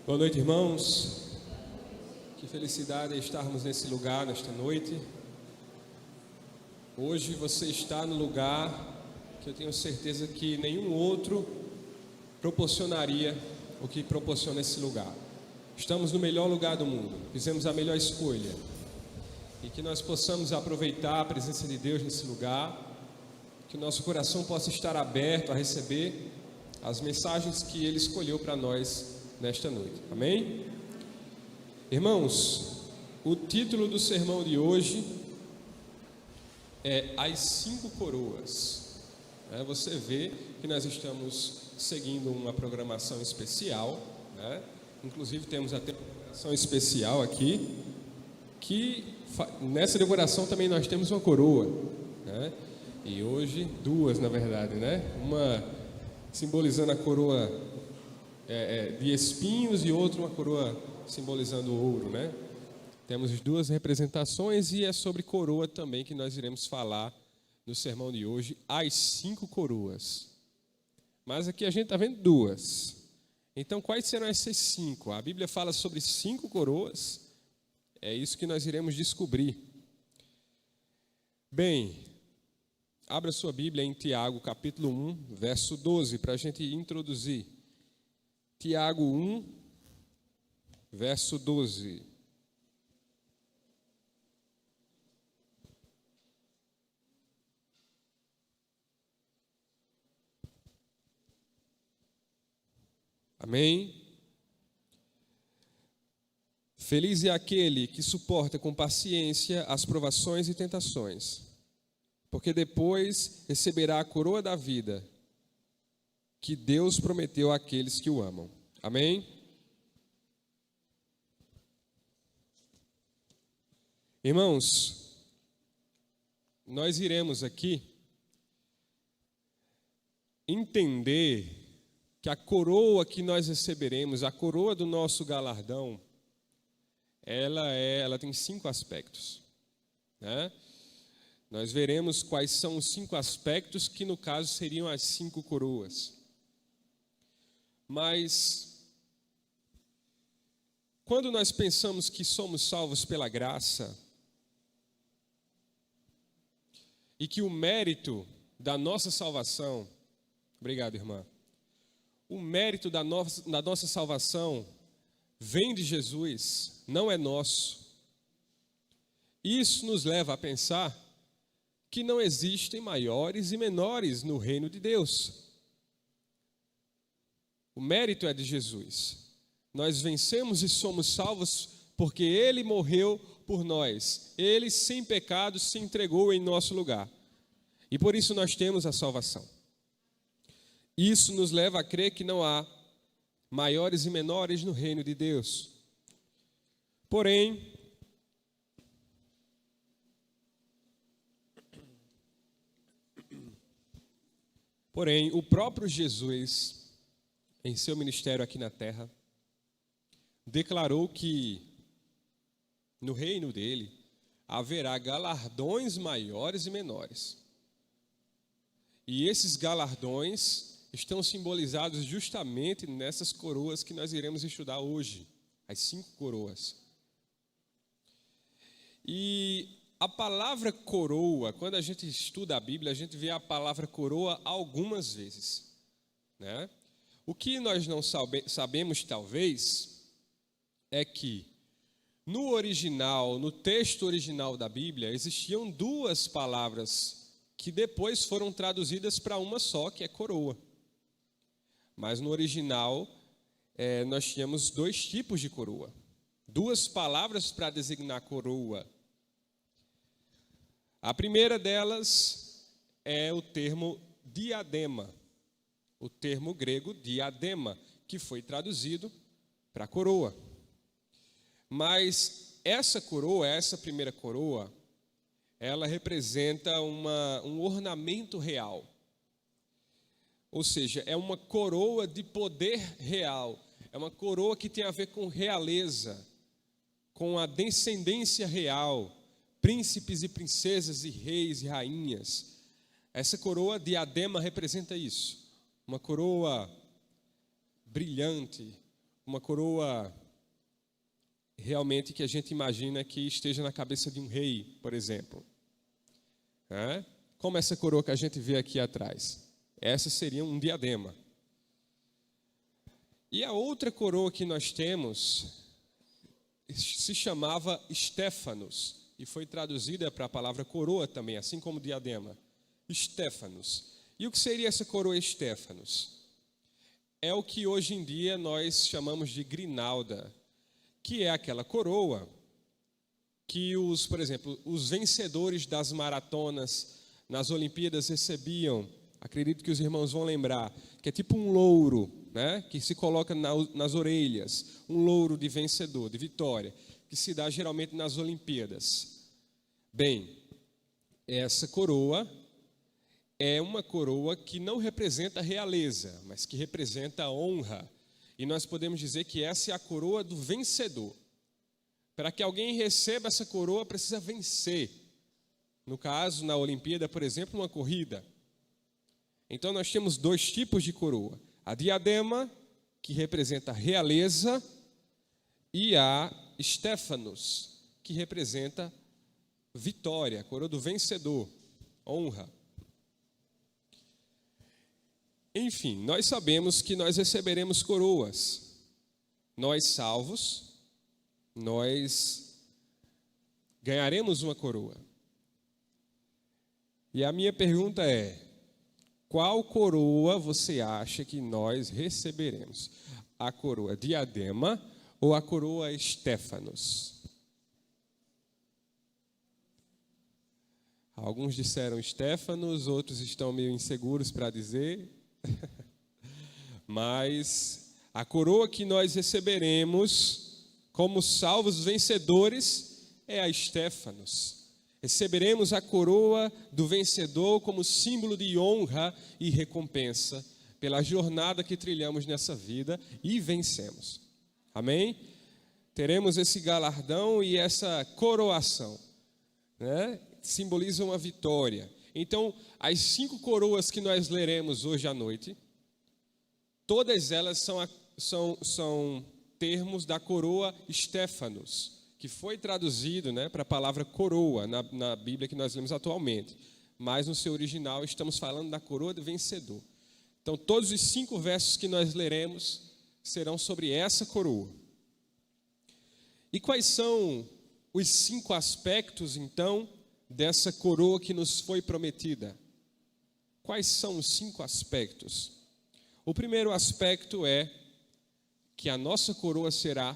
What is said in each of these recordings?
Boa noite, irmãos. Que felicidade estarmos nesse lugar nesta noite. Hoje você está no lugar que eu tenho certeza que nenhum outro proporcionaria o que proporciona esse lugar. Estamos no melhor lugar do mundo, fizemos a melhor escolha. E que nós possamos aproveitar a presença de Deus nesse lugar, que o nosso coração possa estar aberto a receber as mensagens que Ele escolheu para nós nesta noite. Amém? Irmãos, o título do sermão de hoje é As 5 Coroas. Você vê que nós estamos seguindo uma programação especial, né? Inclusive temos até uma programação especial aqui, que nessa decoração também nós temos uma coroa, né? E hoje duas, na verdade, né? Uma simbolizando a coroa de espinhos e outra uma coroa simbolizando o ouro, né? Temos duas representações e é sobre coroa também que nós iremos falar no sermão de hoje, as 5 coroas. Mas aqui a gente está vendo duas. Então, quais serão essas 5? A Bíblia fala sobre 5 coroas. É isso que nós iremos descobrir. Bem, abra sua Bíblia em Tiago, capítulo 1, verso 12, para a gente introduzir. Tiago 1, verso 12. Amém? Feliz é aquele que suporta com paciência as provações e tentações, porque depois receberá a coroa da vida que Deus prometeu àqueles que o amam. Amém? Irmãos, nós iremos aqui entender que a coroa que nós receberemos, a coroa do nosso galardão, ela tem 5 aspectos, né? Nós veremos quais são os 5 aspectos que no caso seriam as 5 coroas. Mas quando nós pensamos que somos salvos pela graça e que o mérito da nossa salvação, obrigado, irmã. O mérito da nossa salvação vem de Jesus, não é nosso. Isso nos leva a pensar que não existem maiores e menores no reino de Deus. O mérito é de Jesus. Nós vencemos e somos salvos porque Ele morreu por nós. Ele, sem pecado, se entregou em nosso lugar. E por isso nós temos a salvação. Isso nos leva a crer que não há maiores e menores no reino de Deus. Porém, o próprio Jesus, em seu ministério aqui na terra, declarou que no reino dele haverá galardões maiores e menores. E esses galardões estão simbolizados justamente nessas coroas que nós iremos estudar hoje, as 5 coroas. E a palavra coroa, quando a gente estuda a Bíblia, a gente vê a palavra coroa algumas vezes, né? O que nós não sabemos, talvez, é que no original, no texto original da Bíblia, existiam 2 palavras que depois foram traduzidas para uma só, que é coroa. Mas no original, nós tínhamos 2 tipos de coroa. 2 palavras para designar coroa. A primeira delas é o termo diadema. O termo grego diadema, que foi traduzido para coroa. Mas essa coroa, essa primeira coroa, ela representa um ornamento real. Ou seja, é uma coroa de poder real. É uma coroa que tem a ver com realeza, com a descendência real, príncipes e princesas e reis e rainhas. Essa coroa diadema representa isso. Uma coroa brilhante, uma coroa realmente que a gente imagina que esteja na cabeça de um rei, por exemplo. Como essa coroa que a gente vê aqui atrás. Essa seria um diadema. E a outra coroa que nós temos se chamava Stéphanos, e foi traduzida para a palavra coroa também, assim como diadema. Stéphanos. E o que seria essa coroa Stéphanos? É o que hoje em dia nós chamamos de grinalda, que é aquela coroa que por exemplo, os vencedores das maratonas nas Olimpíadas recebiam. Acredito que os irmãos vão lembrar, que é tipo um louro, né, que se coloca nas orelhas, um louro de vencedor, de vitória, que se dá geralmente nas Olimpíadas. Bem, essa coroa é uma coroa que não representa a realeza, mas que representa a honra. E nós podemos dizer que essa é a coroa do vencedor. Para que alguém receba essa coroa, precisa vencer. No caso, na Olimpíada, por exemplo, uma corrida. Então, nós temos dois tipos de coroa. A diadema, que representa a realeza, e a Stéphanos, que representa vitória, a coroa do vencedor, honra. Enfim, nós sabemos que nós receberemos coroas. Nós salvos, nós ganharemos uma coroa. E a minha pergunta é: qual coroa você acha que nós receberemos? A coroa diadema ou a coroa Stéphanos? Alguns disseram Stéphanos, outros estão meio inseguros para dizer. Mas a coroa que nós receberemos como salvos vencedores é a Stéphanos. Receberemos a coroa do vencedor como símbolo de honra e recompensa pela jornada que trilhamos nessa vida e vencemos. Amém? Teremos esse galardão e essa coroação, né? Simbolizam a vitória. Então, as 5 coroas que nós leremos hoje à noite, todas elas são termos da coroa Stéphanos, que foi traduzido, né, para a palavra coroa na Bíblia que nós lemos atualmente. Mas no seu original estamos falando da coroa do vencedor. Então, todos os 5 versos que nós leremos serão sobre essa coroa. E quais são os 5 aspectos, então, dessa coroa que nos foi prometida? Quais são os 5 aspectos? O primeiro aspecto é que a nossa coroa será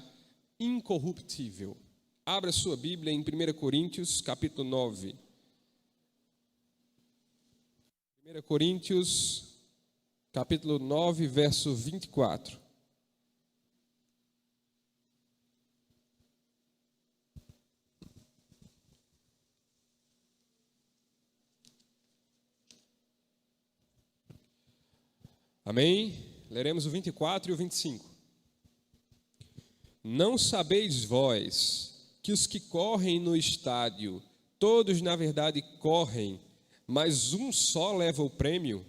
incorruptível. Abra sua Bíblia em 1 Coríntios, capítulo 9. 1 Coríntios, capítulo 9, verso 24. Amém? Leremos o 24 e o 25. Não sabeis vós que os que correm no estádio, todos na verdade correm, mas um só leva o prêmio?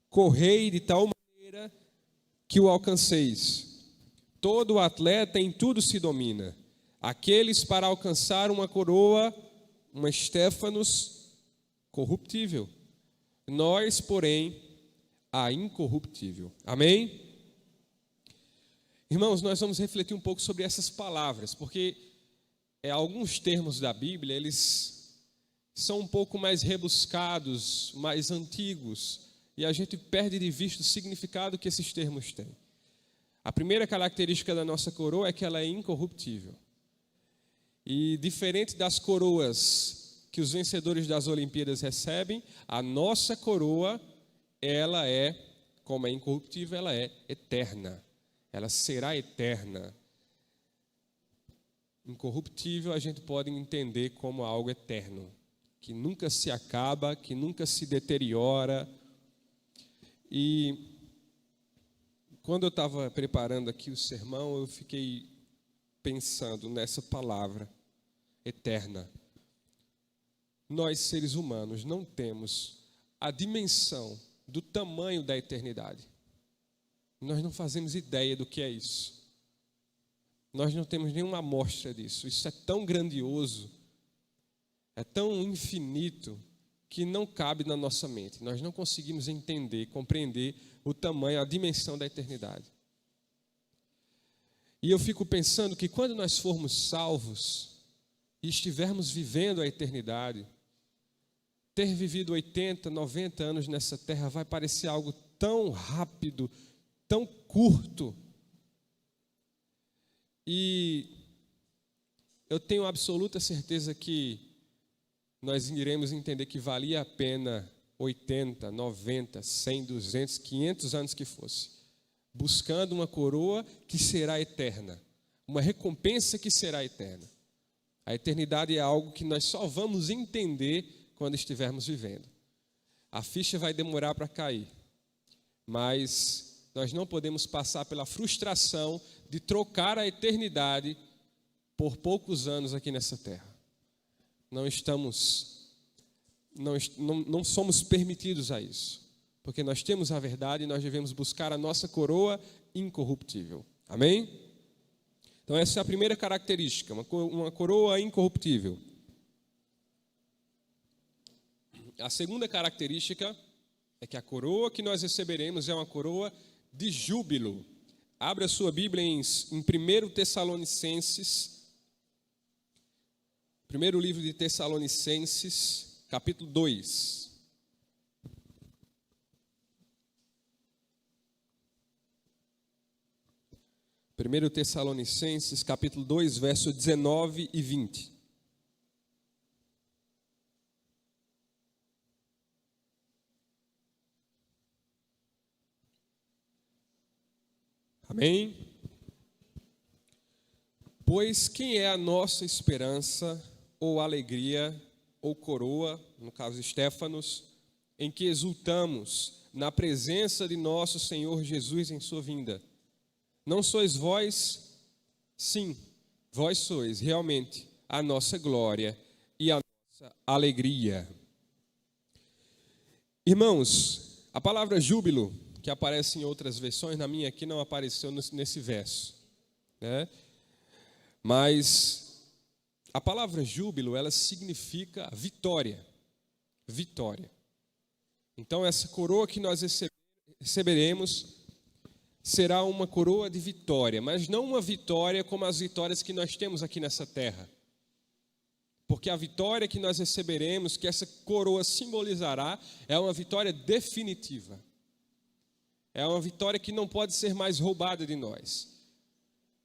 Correi de tal maneira que o alcanceis. Todo atleta em tudo se domina. Aqueles para alcançar uma coroa, uma Stéphanos corruptível. Nós, porém, a incorruptível. Amém? Irmãos, nós vamos refletir um pouco sobre essas palavras, porque alguns termos da Bíblia, eles são um pouco mais rebuscados, mais antigos, e a gente perde de vista o significado que esses termos têm. A primeira característica da nossa coroa é que ela é incorruptível. E diferente das coroas que os vencedores das Olimpíadas recebem, a nossa coroa, ela é, como é incorruptível, ela é eterna. Ela será eterna. Incorruptível a gente pode entender como algo eterno, que nunca se acaba, que nunca se deteriora. E quando eu estava preparando aqui o sermão, eu fiquei pensando nessa palavra, eterna. Nós, seres humanos, não temos a dimensão do tamanho da eternidade. Nós não fazemos ideia do que é isso. nós não temos nenhuma amostra disso. Isso é tão grandioso, é tão infinito, que não cabe na nossa mente. Nós não conseguimos entender, compreender o tamanho, a dimensão da eternidade. E eu fico pensando que quando nós formos salvos e estivermos vivendo a eternidade, ter vivido 80, 90 anos nessa terra vai parecer algo tão rápido, tão curto. E eu tenho absoluta certeza que nós iremos entender que valia a pena 80, 90, 100, 200, 500 anos que fosse, buscando uma coroa que será eterna, uma recompensa que será eterna. A eternidade é algo que nós só vamos entender quando estivermos vivendo. A ficha vai demorar para cair, mas nós não podemos passar pela frustração de trocar a eternidade por poucos anos aqui nessa terra. Não somos permitidos a isso, porque nós temos a verdade e nós devemos buscar a nossa coroa incorruptível. Amém? Então essa é a primeira característica, uma coroa incorruptível. A segunda característica é que a coroa que nós receberemos é uma coroa de júbilo. Abra a sua Bíblia em 1 Tessalonicenses, primeiro livro de Tessalonicenses, capítulo 2. Primeiro Tessalonicenses, capítulo 2, verso 19 e 20. Amém? Pois quem é a nossa esperança, ou alegria, ou coroa, no caso Estéfanos, em que exultamos na presença de nosso Senhor Jesus em sua vinda? Não sois vós? Sim, vós sois realmente a nossa glória e a nossa alegria. Irmãos, a palavra júbilo, que aparece em outras versões, na minha aqui não apareceu nesse verso, né? Mas a palavra júbilo, ela significa vitória, vitória. Então essa coroa que nós receberemos será uma coroa de vitória, mas não uma vitória como as vitórias que nós temos aqui nessa terra. Porque a vitória que nós receberemos, que essa coroa simbolizará, é uma vitória definitiva. É uma vitória que não pode ser mais roubada de nós,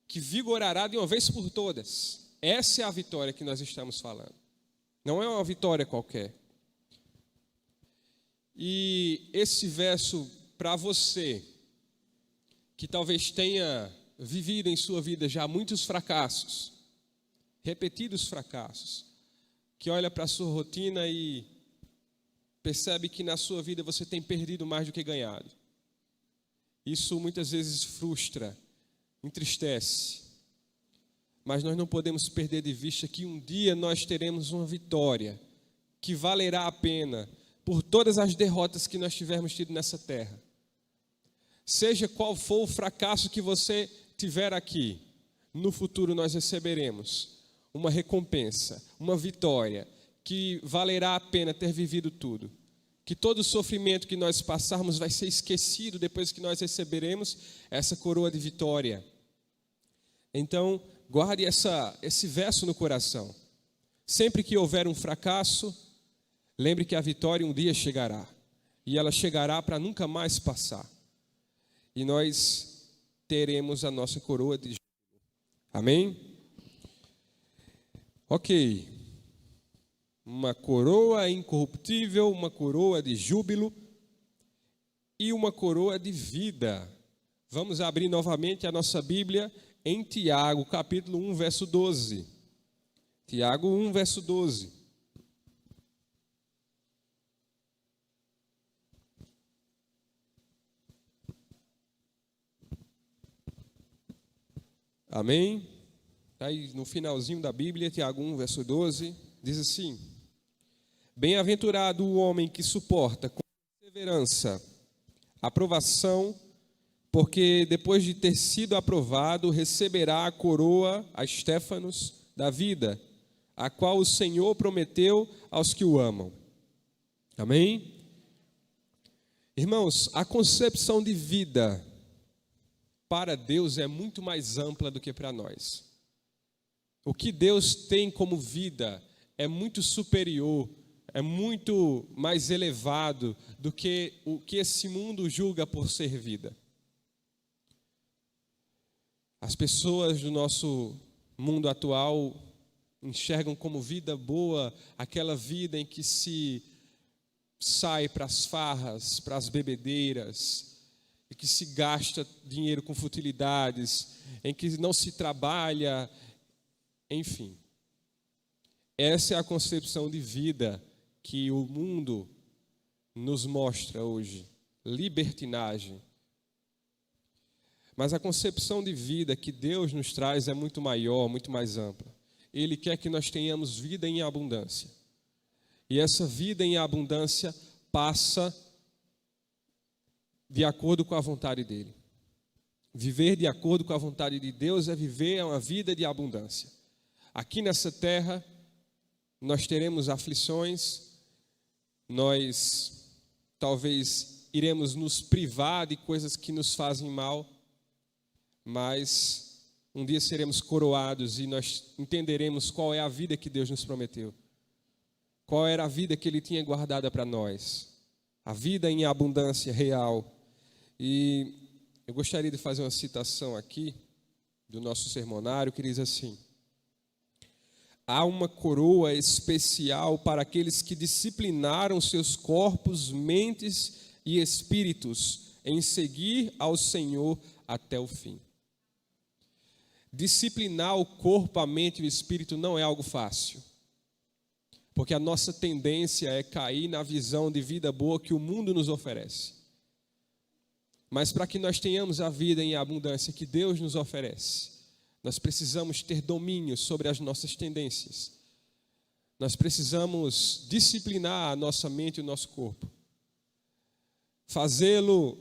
que vigorará de uma vez por todas. Essa é a vitória que nós estamos falando. Não é uma vitória qualquer. E esse verso, para você, que talvez tenha vivido em sua vida já muitos fracassos, repetidos fracassos, que olha para a sua rotina e percebe que na sua vida você tem perdido mais do que ganhado. Isso muitas vezes frustra, entristece, mas nós não podemos perder de vista que um dia nós teremos uma vitória que valerá a pena por todas as derrotas que nós tivermos tido nessa terra. Seja qual for o fracasso que você tiver aqui, no futuro nós receberemos uma recompensa, uma vitória que valerá a pena ter vivido tudo. Que todo o sofrimento que nós passarmos vai ser esquecido depois que nós receberemos essa coroa de vitória. Então, guarde esse verso no coração. Sempre que houver um fracasso, lembre que a vitória um dia chegará. E ela chegará para nunca mais passar. E nós teremos a nossa coroa de júbilo. Amém? Ok. Uma coroa incorruptível, uma coroa de júbilo e uma coroa de vida. Vamos abrir novamente a nossa Bíblia em Tiago, capítulo 1, verso 12. Tiago 1, verso 12. Amém? Aí no finalzinho da Bíblia, Tiago 1, verso 12, diz assim: Bem-aventurado o homem que suporta com perseverança a provação porque depois de ter sido aprovado, receberá a coroa, a Estéfanos, da vida, a qual o Senhor prometeu aos que o amam. Amém? Irmãos, a concepção de vida para Deus é muito mais ampla do que para nós. O que Deus tem como vida é muito superior, é muito mais elevado do que o que esse mundo julga por ser vida. As pessoas do nosso mundo atual enxergam como vida boa aquela vida em que se sai para as farras, para as bebedeiras, em que se gasta dinheiro com futilidades, em que não se trabalha, enfim. Essa é a concepção de vida que o mundo nos mostra hoje, libertinagem. Mas a concepção de vida que Deus nos traz é muito maior, muito mais ampla. Ele quer que nós tenhamos vida em abundância. E essa vida em abundância passa de acordo com a vontade dele. Viver de acordo com a vontade de Deus é viver uma vida de abundância. Aqui nessa terra, nós teremos aflições, nós talvez iremos nos privar de coisas que nos fazem mal, mas um dia seremos coroados e nós entenderemos qual é a vida que Deus nos prometeu. Qual era a vida que Ele tinha guardada para nós. A vida em abundância real. E eu gostaria de fazer uma citação aqui do nosso sermonário que diz assim: há uma coroa especial para aqueles que disciplinaram seus corpos, mentes e espíritos em seguir ao Senhor até o fim. Disciplinar o corpo, a mente e o espírito não é algo fácil, porque a nossa tendência é cair na visão de vida boa que o mundo nos oferece. Mas para que nós tenhamos a vida em abundância que Deus nos oferece, nós precisamos ter domínio sobre as nossas tendências. Nós precisamos disciplinar a nossa mente e o nosso corpo. Fazê-lo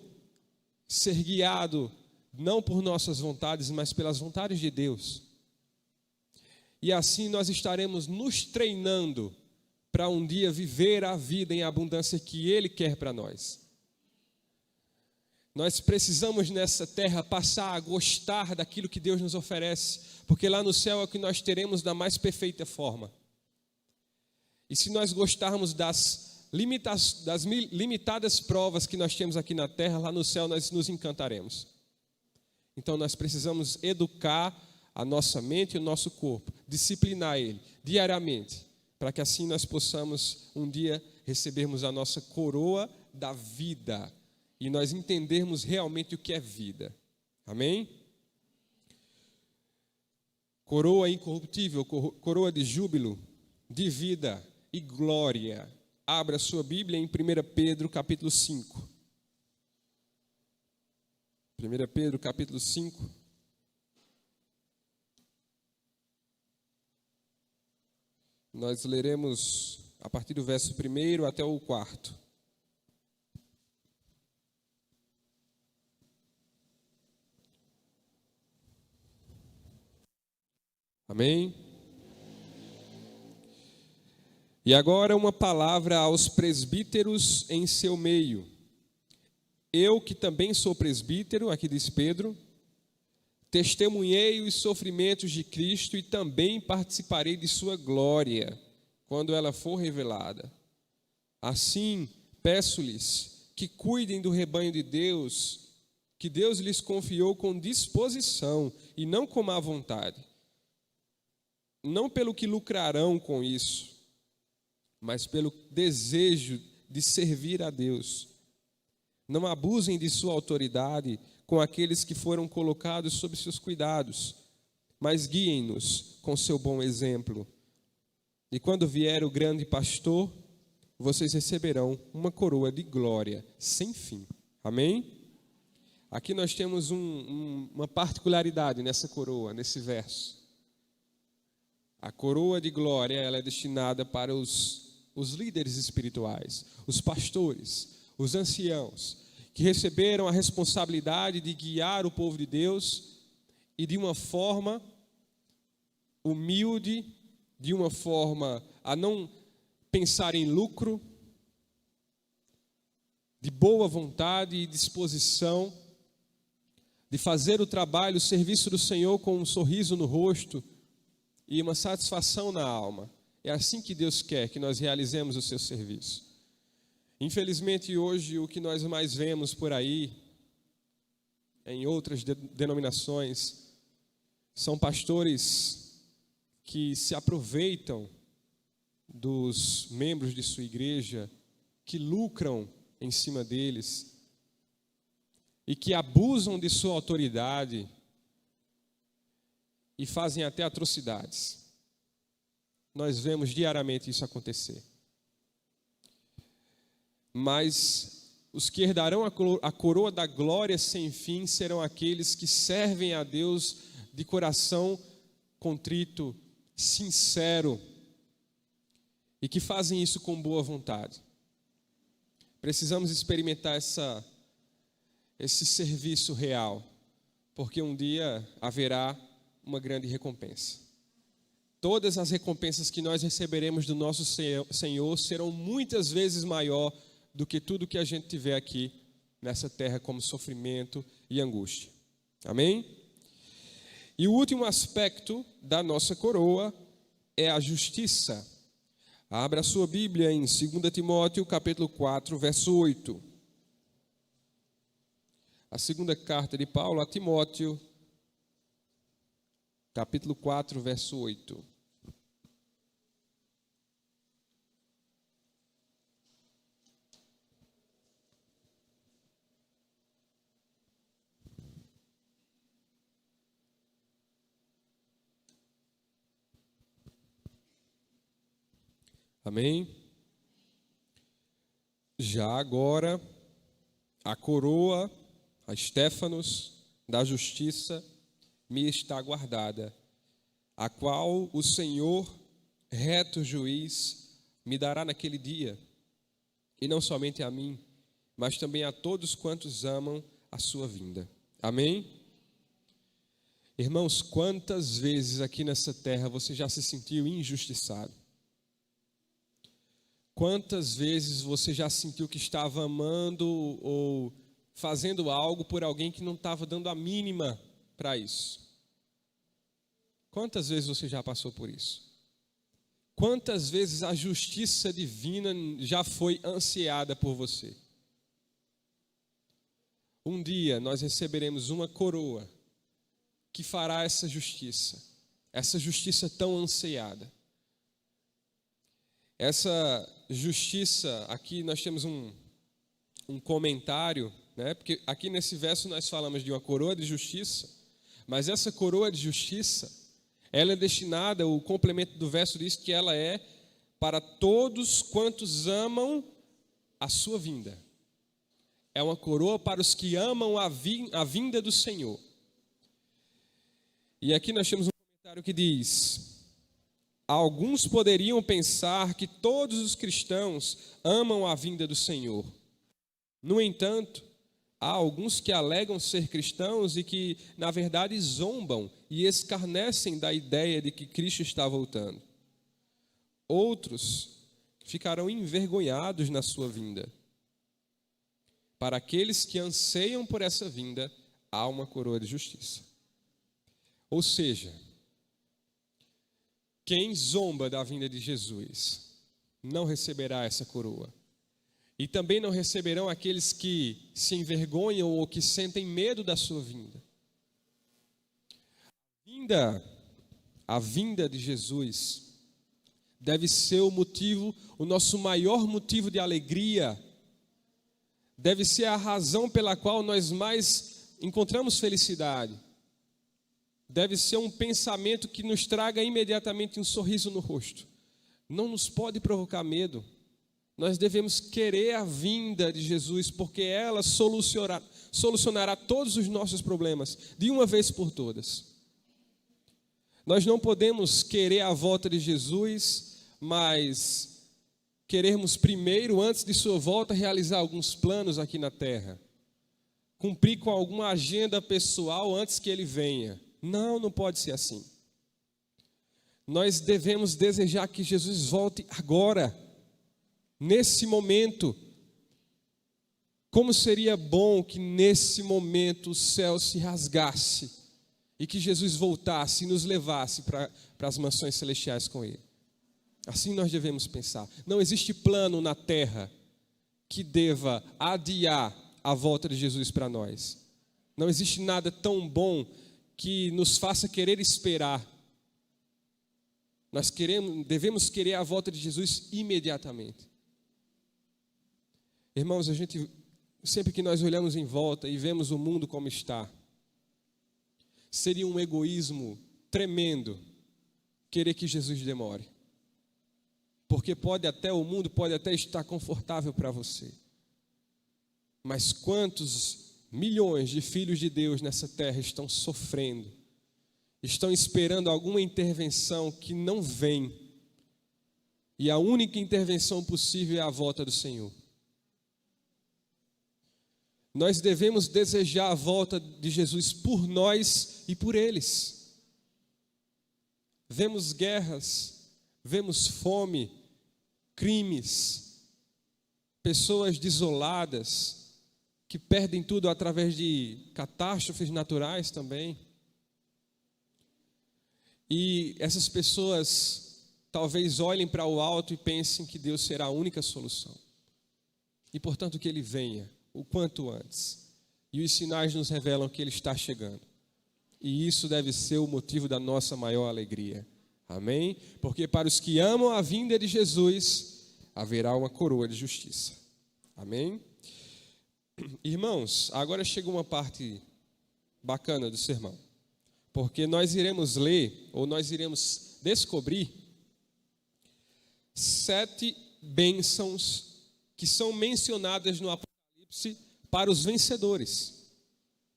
ser guiado não por nossas vontades, mas pelas vontades de Deus. E assim nós estaremos nos treinando para um dia viver a vida em abundância que Ele quer para nós. Nós precisamos nessa terra passar a gostar daquilo que Deus nos oferece, porque lá no céu é o que nós teremos da mais perfeita forma. E se nós gostarmos das limitadas provas que nós temos aqui na terra, lá no céu nós nos encantaremos. Então nós precisamos educar a nossa mente e o nosso corpo, disciplinar ele diariamente, para que assim nós possamos um dia recebermos a nossa coroa da vida e nós entendermos realmente o que é vida. Amém? Coroa incorruptível, coroa de júbilo, de vida e glória. Abra sua Bíblia em 1 Pedro capítulo 5. 1 Pedro capítulo 5. Nós leremos a partir do verso 1 até o 4. Amém? E agora uma palavra aos presbíteros em seu meio. Eu, que também sou presbítero, aqui diz Pedro, testemunhei os sofrimentos de Cristo e também participarei de sua glória, quando ela for revelada. Assim, peço-lhes que cuidem do rebanho de Deus, que Deus lhes confiou com disposição e não com má vontade. Não pelo que lucrarão com isso, mas pelo desejo de servir a Deus. Não abusem de sua autoridade com aqueles que foram colocados sob seus cuidados, mas guiem-nos com seu bom exemplo. E quando vier o grande pastor, vocês receberão uma coroa de glória sem fim. Amém? Aqui nós temos uma particularidade nessa coroa, nesse verso. A coroa de glória, ela é destinada para os líderes espirituais, os pastores, os anciãos, que receberam a responsabilidade de guiar o povo de Deus e de uma forma humilde, de uma forma a não pensar em lucro, de boa vontade e disposição, de fazer o trabalho, o serviço do Senhor com um sorriso no rosto e uma satisfação na alma. É assim que Deus quer que nós realizemos o seu serviço. Infelizmente, hoje, o que nós mais vemos por aí, em outras denominações, são pastores que se aproveitam dos membros de sua igreja, que lucram em cima deles e que abusam de sua autoridade e fazem até atrocidades. Nós vemos diariamente isso acontecer. Mas os que herdarão a coroa da glória sem fim serão aqueles que servem a Deus de coração contrito, sincero, e que fazem isso com boa vontade. Precisamos experimentar esse serviço real, porque um dia haverá uma grande recompensa. Todas as recompensas que nós receberemos do nosso Senhor serão muitas vezes maior do que tudo que a gente tiver aqui nessa terra como sofrimento e angústia. Amém? E o último aspecto da nossa coroa é a justiça. Abra a sua Bíblia em 2 Timóteo, capítulo 4, verso 8. A segunda carta de Paulo a Timóteo, capítulo 4, verso 8. Amém? Já agora, a coroa, a Estéfanos, da justiça, me está guardada, a qual o Senhor, reto juiz, me dará naquele dia, e não somente a mim, mas também a todos quantos amam a sua vinda. Amém? Irmãos, quantas vezes aqui nessa terra você já se sentiu injustiçado? Quantas vezes você já sentiu que estava amando ou fazendo algo por alguém que não estava dando a mínima para isso? Quantas vezes você já passou por isso? Quantas vezes a justiça divina já foi ansiada por você? Um dia nós receberemos uma coroa que fará essa justiça tão ansiada. Essa justiça, aqui nós temos um comentário, né? Porque aqui nesse verso nós falamos de uma coroa de justiça, mas essa coroa de justiça, ela é destinada, o complemento do verso diz que ela é para todos quantos amam a sua vinda. É uma coroa para os que amam a vinda do Senhor. E aqui nós temos um comentário que diz: alguns poderiam pensar que todos os cristãos amam a vinda do Senhor. No entanto, há alguns que alegam ser cristãos e que, na verdade, zombam e escarnecem da ideia de que Cristo está voltando. Outros ficarão envergonhados na sua vinda. Para aqueles que anseiam por essa vinda, há uma coroa de justiça. Ou seja, quem zomba da vinda de Jesus não receberá essa coroa. E também não receberão aqueles que se envergonham ou que sentem medo da sua vinda. A vinda de Jesus deve ser o nosso maior motivo de alegria. Deve ser a razão pela qual nós mais encontramos felicidade. Deve ser um pensamento que nos traga imediatamente um sorriso no rosto. Não nos pode provocar medo. Nós devemos querer a vinda de Jesus, porque ela solucionará todos os nossos problemas, de uma vez por todas. Nós não podemos querer a volta de Jesus, mas querermos primeiro, antes de sua volta, realizar alguns planos aqui na terra. cumprir com alguma agenda pessoal antes que ele venha. Não, não pode ser assim. Nós devemos desejar que Jesus volte agora, nesse momento. Como seria bom que nesse momento o céu se rasgasse e que Jesus voltasse e nos levasse para as mansões celestiais com Ele. Assim nós devemos pensar. Não existe plano na terra que deva adiar a volta de Jesus para nós. Não existe nada tão bom que nos faça querer esperar. Nós devemos querer a volta de Jesus imediatamente. Irmãos, sempre que nós olhamos em volta e vemos o mundo como está, seria um egoísmo tremendo querer que Jesus demore. Porque o mundo pode até estar confortável para você. Mas quantos milhões de filhos de Deus nessa terra estão sofrendo, estão esperando alguma intervenção que não vem, e a única intervenção possível é a volta do Senhor. Nós devemos desejar a volta de Jesus por nós e por eles. Vemos guerras, vemos fome, crimes, pessoas desoladas, que perdem tudo através de catástrofes naturais também. E essas pessoas talvez olhem para o alto e pensem que Deus será a única solução. E portanto que Ele venha o quanto antes. E os sinais nos revelam que Ele está chegando. E isso deve ser o motivo da nossa maior alegria. Amém? Porque para os que amam a vinda de Jesus, haverá uma coroa de justiça. Amém? Irmãos, agora chega uma parte bacana do sermão. Porque nós iremos ler, ou nós iremos descobrir 7 bênçãos que são mencionadas no Apocalipse para os vencedores.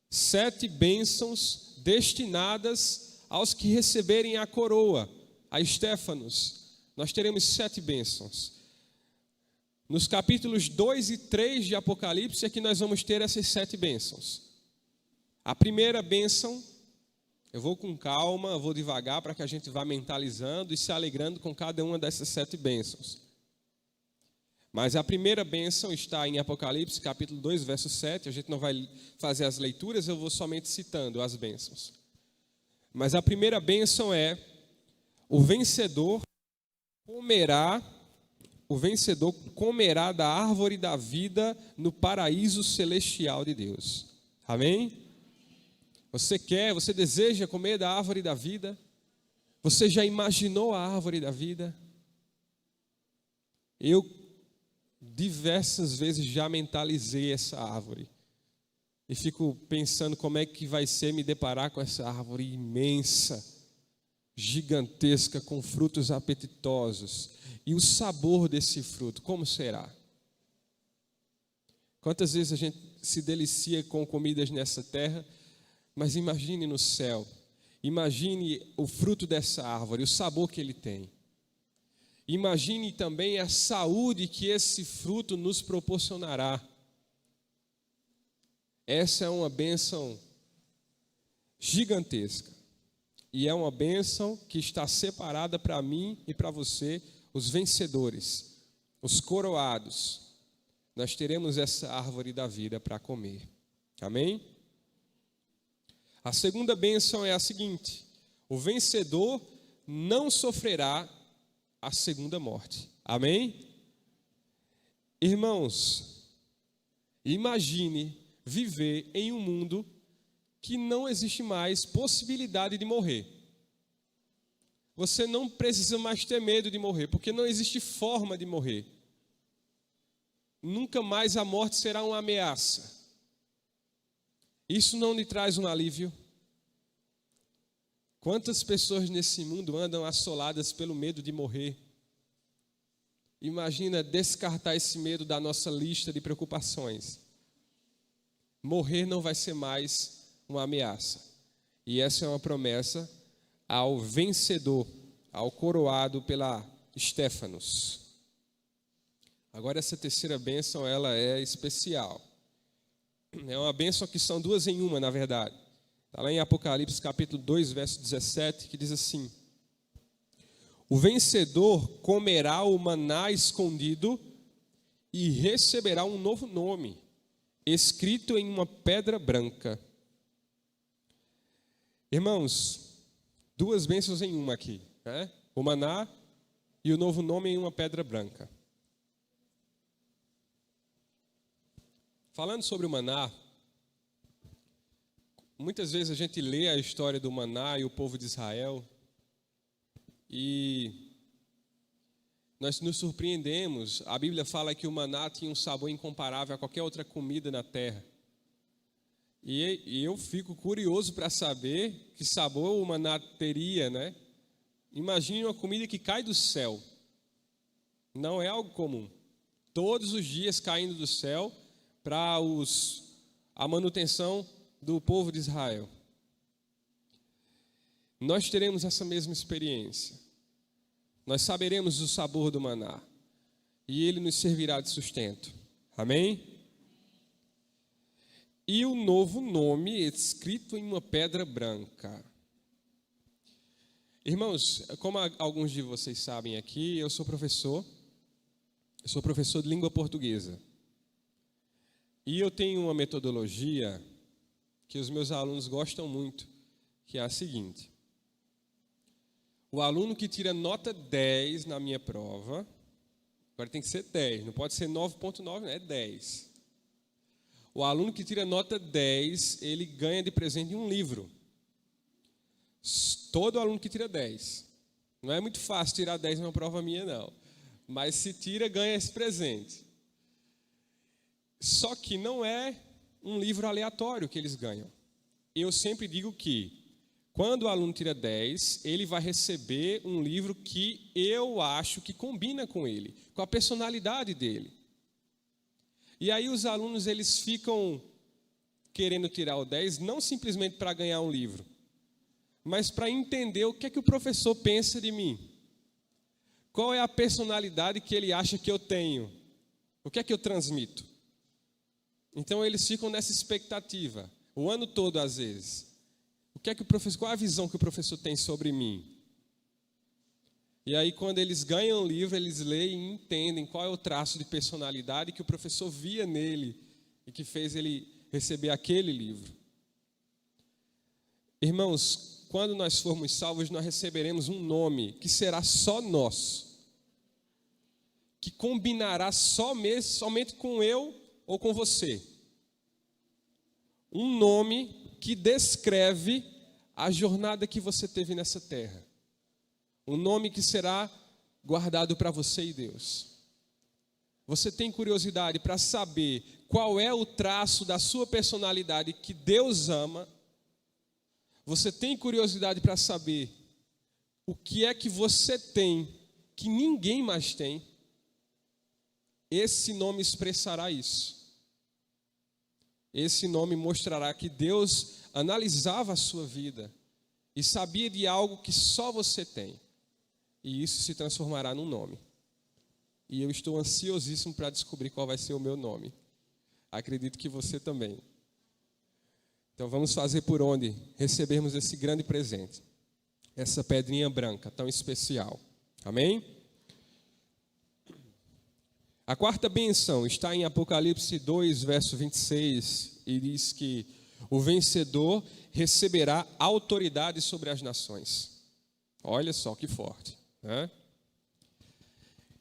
7 bênçãos destinadas aos que receberem a coroa, a Estéfanos. Nós teremos 7 bênçãos. Nos capítulos 2 e 3 de Apocalipse é que nós vamos ter essas 7 bênçãos. A primeira bênção, eu vou com calma, eu vou devagar para que a gente vá mentalizando e se alegrando com cada uma dessas 7 bênçãos. Mas a primeira bênção está em Apocalipse, capítulo 2, verso 7. A gente não vai fazer as leituras, eu vou somente citando as bênçãos. Mas a primeira bênção é: o vencedor comerá da árvore da vida no paraíso celestial de Deus. Amém? Você deseja comer da árvore da vida? Você já imaginou a árvore da vida? Eu diversas vezes já mentalizei essa árvore. E fico pensando como é que vai ser me deparar com essa árvore imensa, gigantesca, com frutos apetitosos. E o sabor desse fruto, como será? Quantas vezes a gente se delicia com comidas nessa terra, mas imagine no céu, imagine o fruto dessa árvore, o sabor que ele tem. Imagine também a saúde que esse fruto nos proporcionará. Essa é uma bênção gigantesca. E é uma bênção que está separada para mim e para você, os vencedores, os coroados. Nós teremos essa árvore da vida para comer. Amém? A segunda bênção é a seguinte: o vencedor não sofrerá a segunda morte. Amém? Irmãos, imagine viver em um mundo que não existe mais possibilidade de morrer. Você não precisa mais ter medo de morrer, porque não existe forma de morrer. Nunca mais a morte será uma ameaça. Isso não lhe traz um alívio? Quantas pessoas nesse mundo andam assoladas pelo medo de morrer? Imagina descartar esse medo da nossa lista de preocupações. Morrer não vai ser mais uma ameaça. E essa é uma promessa ao vencedor, ao coroado pela Estéfanos. Agora essa terceira bênção, ela é especial. É uma bênção que são duas em uma, na verdade. Está lá em Apocalipse capítulo 2, verso 17, que diz assim: o vencedor comerá o maná escondido e receberá um novo nome, escrito em uma pedra branca. Irmãos, duas bênçãos em uma aqui, né? O maná e o novo nome em uma pedra branca. Falando sobre o maná, muitas vezes a gente lê a história do maná e o povo de Israel e nós nos surpreendemos. A Bíblia fala que o maná tinha um sabor incomparável a qualquer outra comida na terra. E eu fico curioso para saber que sabor o maná teria, né? Imagine uma comida que cai do céu. Não é algo comum. Todos os dias caindo do céu para a manutenção do povo de Israel. Nós teremos essa mesma experiência. Nós saberemos o sabor do maná. E ele nos servirá de sustento. Amém? E o novo nome escrito em uma pedra branca. Irmãos, como alguns de vocês sabem aqui, eu sou professor de língua portuguesa. E eu tenho uma metodologia que os meus alunos gostam muito, que é a seguinte: o aluno que tira nota 10 na minha prova, agora tem que ser 10, não pode ser 9.9, é 10. O aluno que tira nota 10, ele ganha de presente um livro. Todo aluno que tira 10. Não é muito fácil tirar 10 numa prova minha, não. Mas se tira, ganha esse presente. Só que não é um livro aleatório que eles ganham. Eu sempre digo que, quando o aluno tira 10, ele vai receber um livro que eu acho que combina com ele, com a personalidade dele. E aí os alunos, eles ficam querendo tirar o 10, não simplesmente para ganhar um livro, mas para entender o que é que o professor pensa de mim. Qual é a personalidade que ele acha que eu tenho? O que é que eu transmito? Então eles ficam nessa expectativa, o ano todo às vezes. Qual é a visão que o professor tem sobre mim? E aí, quando eles ganham o livro, eles leem e entendem qual é o traço de personalidade que o professor via nele e que fez ele receber aquele livro. Irmãos, quando nós formos salvos, nós receberemos um nome que será só nosso, que combinará somente com eu ou com você. Um nome que descreve a jornada que você teve nessa terra. Um nome que será guardado para você e Deus. Você tem curiosidade para saber qual é o traço da sua personalidade que Deus ama? Você tem curiosidade para saber o que é que você tem que ninguém mais tem? Esse nome expressará isso. Esse nome mostrará que Deus analisava a sua vida e sabia de algo que só você tem. E isso se transformará num nome. E eu estou ansiosíssimo para descobrir qual vai ser o meu nome. Acredito que você também. Então vamos fazer por onde recebermos esse grande presente. Essa pedrinha branca tão especial. Amém? A quarta bênção está em Apocalipse 2, verso 26. E diz que o vencedor receberá autoridade sobre as nações. Olha só que forte.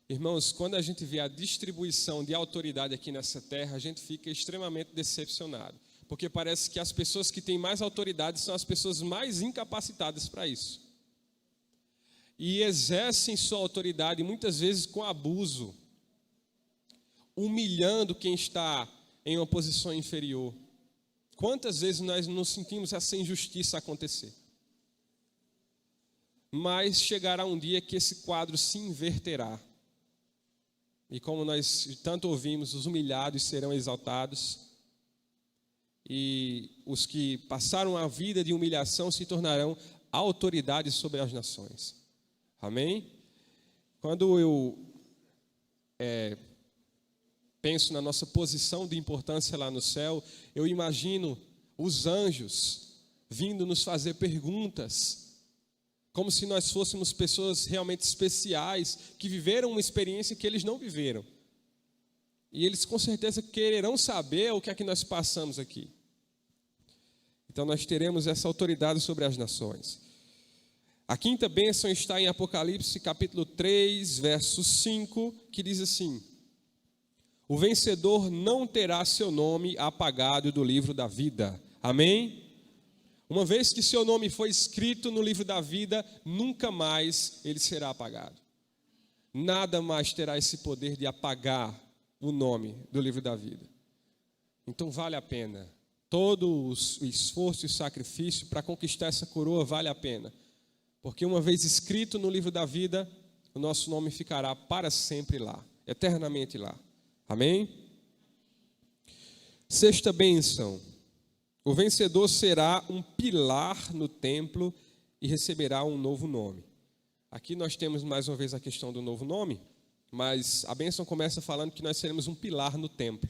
Irmãos, quando a gente vê a distribuição de autoridade aqui nessa terra, a gente fica extremamente decepcionado, porque parece que as pessoas que têm mais autoridade são as pessoas mais incapacitadas para isso, e exercem sua autoridade muitas vezes com abuso, humilhando quem está em uma posição inferior. Quantas vezes nós nos sentimos essa injustiça acontecer? Mas chegará um dia que esse quadro se inverterá. E como nós tanto ouvimos, os humilhados serão exaltados. E os que passaram a vida de humilhação se tornarão autoridades sobre as nações. Amém? Quando eu penso na nossa posição de importância lá no céu, eu imagino os anjos vindo nos fazer perguntas, como se nós fôssemos pessoas realmente especiais, que viveram uma experiência que eles não viveram. E eles com certeza quererão saber o que é que nós passamos aqui. Então nós teremos essa autoridade sobre as nações. A quinta bênção está em Apocalipse capítulo 3, verso 5, que diz assim: o vencedor não terá seu nome apagado do livro da vida. Amém? Uma vez que seu nome foi escrito no livro da vida, nunca mais ele será apagado. Nada mais terá esse poder de apagar o nome do livro da vida. Então vale a pena. Todo o esforço e sacrifício para conquistar essa coroa vale a pena. Porque uma vez escrito no livro da vida, o nosso nome ficará para sempre lá, eternamente lá. Amém? Sexta bênção. O vencedor será um pilar no templo e receberá um novo nome. Aqui nós temos mais uma vez a questão do novo nome, mas a bênção começa falando que nós seremos um pilar no templo.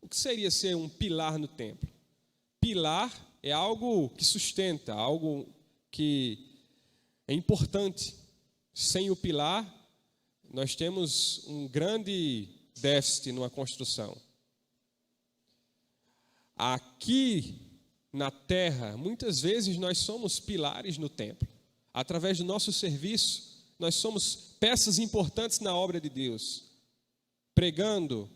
O que seria ser um pilar no templo? Pilar é algo que sustenta, algo que é importante. Sem o pilar, nós temos um grande déficit numa construção. Aqui na terra, muitas vezes nós somos pilares no templo. Através do nosso serviço, nós somos peças importantes na obra de Deus. Pregando,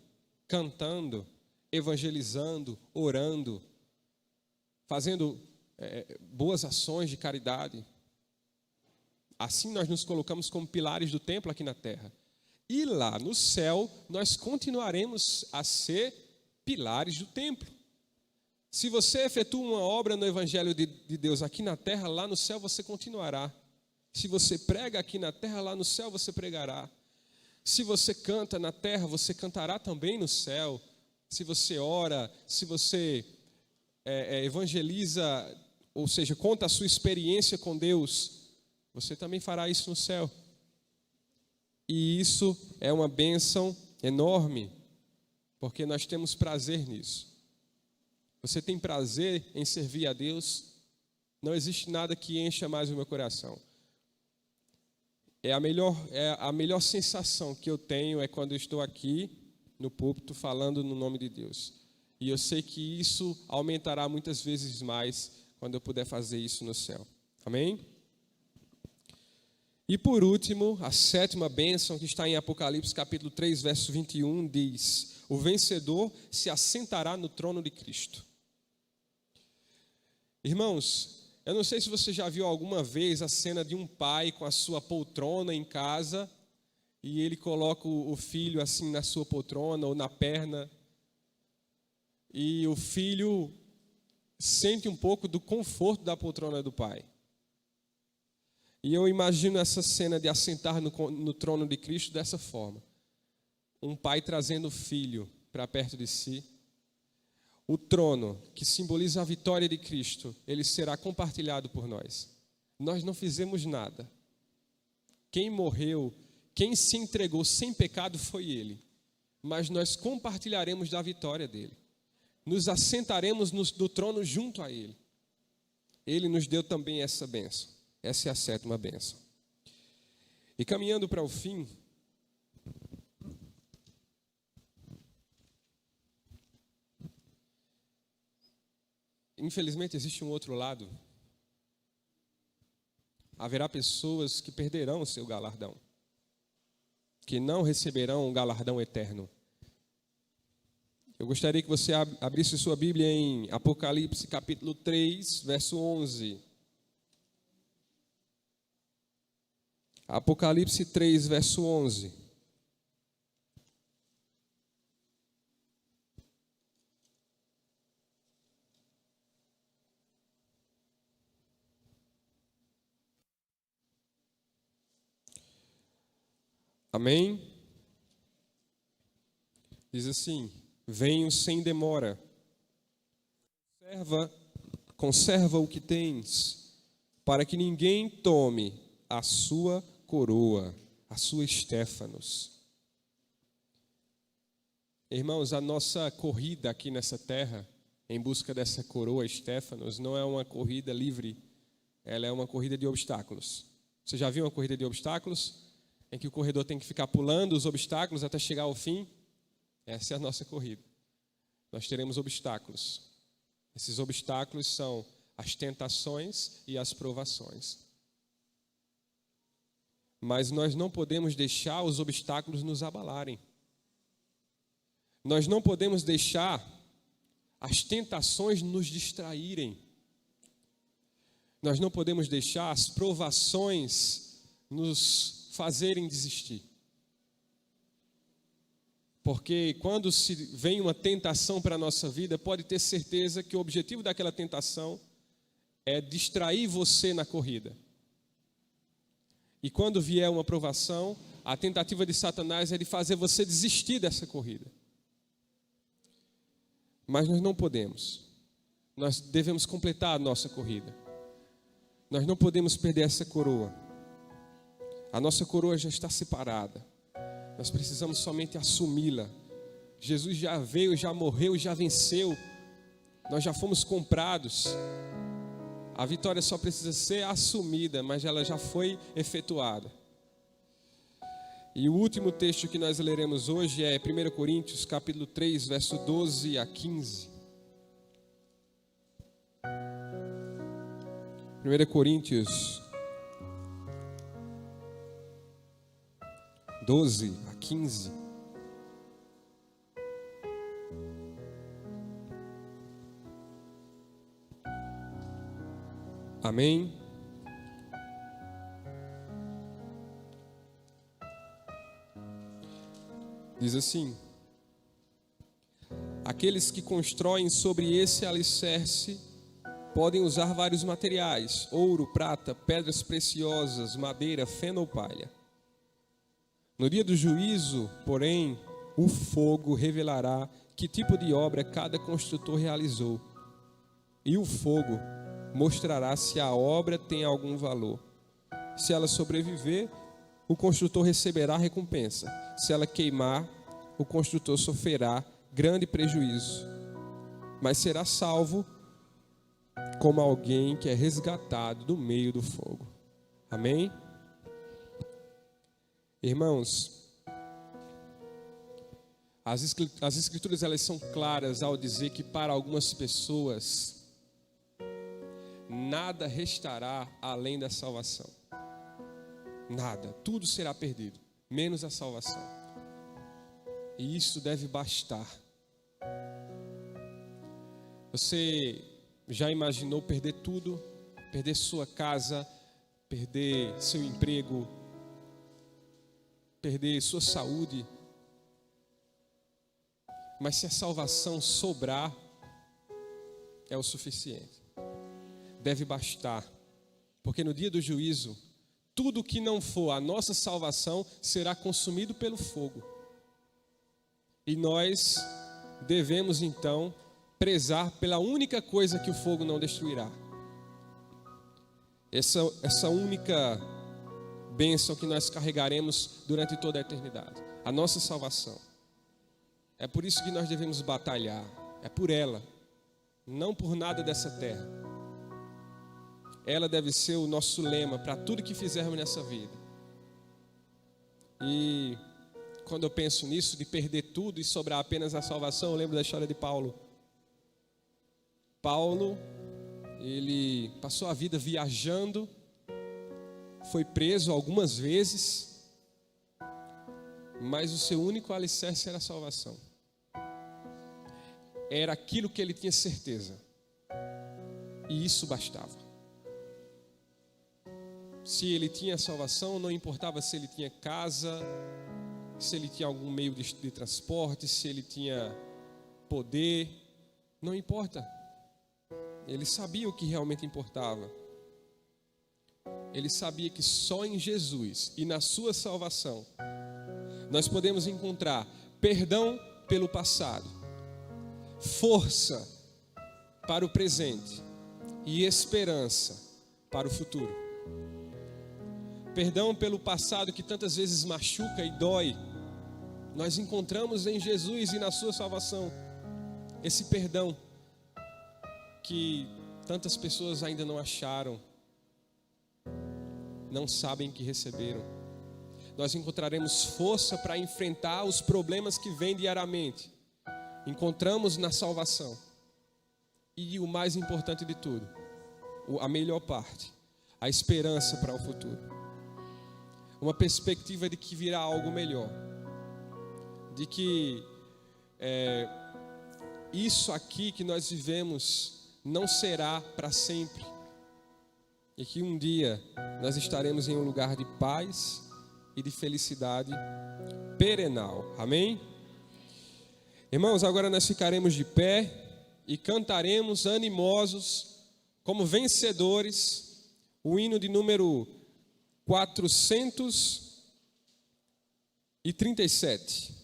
cantando, evangelizando, orando, fazendo boas ações de caridade. Assim nós nos colocamos como pilares do templo aqui na terra. E lá no céu, nós continuaremos a ser pilares do templo. Se você efetua uma obra no Evangelho de Deus aqui na terra, lá no céu você continuará. Se você prega aqui na terra, lá no céu você pregará. Se você canta na terra, você cantará também no céu. Se você ora, se você evangeliza, ou seja, conta a sua experiência com Deus, você também fará isso no céu. E isso é uma bênção enorme, porque nós temos prazer nisso. Você tem prazer em servir a Deus? Não existe nada que encha mais o meu coração. A melhor sensação que eu tenho é quando eu estou aqui no púlpito falando no nome de Deus. E eu sei que isso aumentará muitas vezes mais quando eu puder fazer isso no céu. Amém? E por último, a sétima bênção que está em Apocalipse capítulo 3, verso 21, diz: o vencedor se assentará no trono de Cristo. Irmãos, eu não sei se você já viu alguma vez a cena de um pai com a sua poltrona em casa e ele coloca o filho assim na sua poltrona ou na perna e o filho sente um pouco do conforto da poltrona do pai. E eu imagino essa cena de assentar no trono de Cristo dessa forma. Um pai trazendo o filho para perto de si. O trono, que simboliza a vitória de Cristo, ele será compartilhado por nós. Nós não fizemos nada. Quem morreu, quem se entregou sem pecado foi ele. Mas nós compartilharemos da vitória dele. Nos assentaremos no trono junto a ele. Ele nos deu também essa bênção. Essa é a sétima bênção. E caminhando para o fim, infelizmente existe um outro lado. Haverá pessoas que perderão o seu galardão, que não receberão um galardão eterno. Eu gostaria que você abrisse sua Bíblia em Apocalipse capítulo 3, verso 11. Apocalipse 3, verso 11. Amém? Diz assim: venho sem demora. Conserva o que tens, para que ninguém tome a sua coroa, a sua estéfanos. Irmãos, a nossa corrida aqui nessa terra, em busca dessa coroa Estéfanos, não é uma corrida livre, ela é uma corrida de obstáculos. Você já viu uma corrida de obstáculos? Em que o corredor tem que ficar pulando os obstáculos até chegar ao fim? Essa é a nossa corrida. Nós teremos obstáculos. Esses obstáculos são as tentações e as provações. Mas nós não podemos deixar os obstáculos nos abalarem. Nós não podemos deixar as tentações nos distraírem. Nós não podemos deixar as provações nos fazerem desistir. Porque quando se vem uma tentação para a nossa vida, pode ter certeza que o objetivo daquela tentação é distrair você na corrida. E quando vier uma provação, a tentativa de Satanás é de fazer você desistir dessa corrida. Mas nós não podemos. Nós devemos completar a nossa corrida. Nós não podemos perder essa coroa. A nossa coroa já está separada. Nós precisamos somente assumi-la. Jesus já veio, já morreu, já venceu. Nós já fomos comprados. A vitória só precisa ser assumida, mas ela já foi efetuada. E o último texto que nós leremos hoje é 1 Coríntios, capítulo 3, verso 12 a 15. 1 Coríntios 12 a 15. Amém? Diz assim: aqueles que constroem sobre esse alicerce podem usar vários materiais: ouro, prata, pedras preciosas, madeira, feno ou palha. No dia do juízo, porém, o fogo revelará que tipo de obra cada construtor realizou. E o fogo mostrará se a obra tem algum valor. Se ela sobreviver, o construtor receberá recompensa. Se ela queimar, o construtor sofrerá grande prejuízo, mas será salvo como alguém que é resgatado do meio do fogo. Amém? Irmãos, as escrituras elas são claras ao dizer que para algumas pessoas nada restará além da salvação. Nada, tudo será perdido, menos a salvação. E isso deve bastar. Você já imaginou perder tudo? Perder sua casa, perder seu emprego, perder sua saúde? Mas se a salvação sobrar, é o suficiente. Deve bastar, porque no dia do juízo, tudo que não for a nossa salvação será consumido pelo fogo. E nós devemos então prezar pela única coisa que o fogo não destruirá. Essa única bênção que nós carregaremos durante toda a eternidade, a nossa salvação. É por isso que nós devemos batalhar, é por ela, não por nada dessa terra. Ela deve ser o nosso lema para tudo que fizermos nessa vida. E quando eu penso nisso, de perder tudo e sobrar apenas a salvação, eu lembro da história de Paulo. Paulo, ele passou a vida viajando, foi preso algumas vezes, mas o seu único alicerce era a salvação. Era aquilo que ele tinha certeza, e isso bastava. Se ele tinha salvação, não importava se ele tinha casa, se ele tinha algum meio de transporte, se ele tinha poder, não importa. Ele sabia o que realmente importava. Ele sabia que só em Jesus e na sua salvação nós podemos encontrar perdão pelo passado, força para o presente e esperança para o futuro. Perdão pelo passado que tantas vezes machuca e dói, nós encontramos em Jesus e na sua salvação esse perdão que tantas pessoas ainda não acharam, não sabem que receberam. Nós encontraremos força para enfrentar os problemas que vêm diariamente. Encontramos na salvação. E o mais importante de tudo, a melhor parte, a esperança para o futuro. Uma perspectiva de que virá algo melhor. De que isso aqui que nós vivemos não será para sempre. E que um dia nós estaremos em um lugar de paz e de felicidade perenal. Amém? Irmãos, agora nós ficaremos de pé e cantaremos animosos, como vencedores, o hino de número 437.